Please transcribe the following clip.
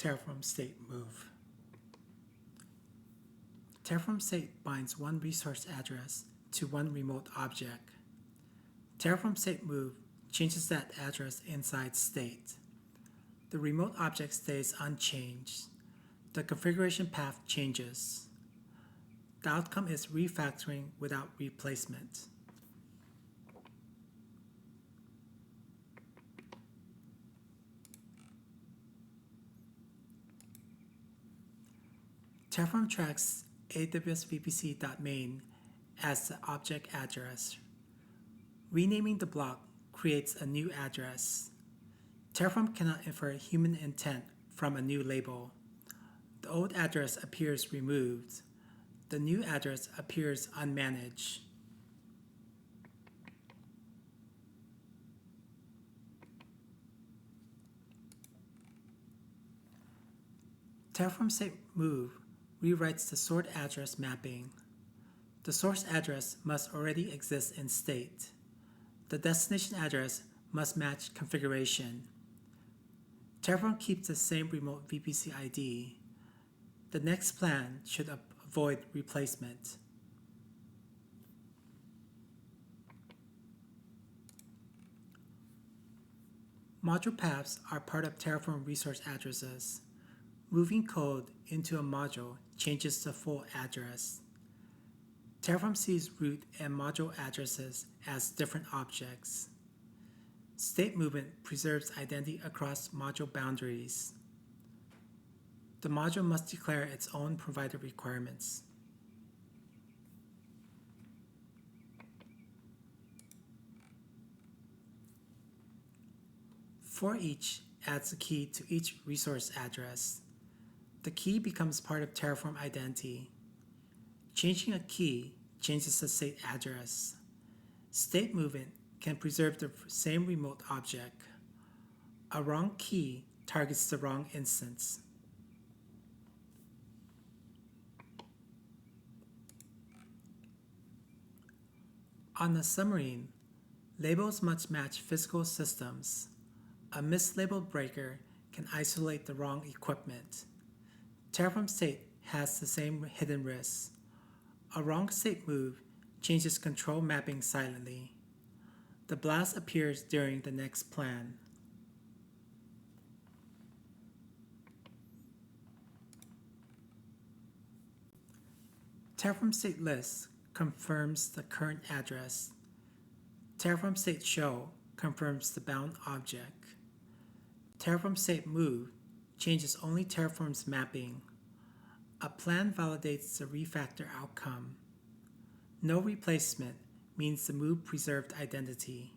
Terraform state move. Terraform state binds one resource address to one remote object. Terraform state move changes that address inside state. The remote object stays unchanged. The configuration path changes. The outcome is refactoring without replacement. Terraform tracks AWS VPC.main as the object address. Renaming the block creates a new address. Terraform cannot infer human intent from a new label. The old address appears removed. The new address appears unmanaged. Terraform state move rewrites the stored address mapping. The source address must already exist in state. The destination address must match configuration. Terraform keeps the same remote VPC ID. The next plan should avoid replacement. Module paths are part of Terraform resource addresses. Moving code into a module changes the full address. Terraform sees root and module addresses as different objects. State movement preserves identity across module boundaries. The module must declare its own provider requirements. For each adds a key to each resource address. The key becomes part of Terraform identity. Changing a key changes the state address. State movement can preserve the same remote object. A wrong key targets the wrong instance. On a submarine, labels must match physical systems. A mislabeled breaker can isolate the wrong equipment. Terraform state has the same hidden risks. A wrong state move changes control mapping silently. The blast appears during the next plan. Terraform state list confirms the current address. Terraform state show confirms the bound object. Terraform state move changes only Terraform's mapping. A plan validates the refactor outcome. No replacement means the move preserved identity.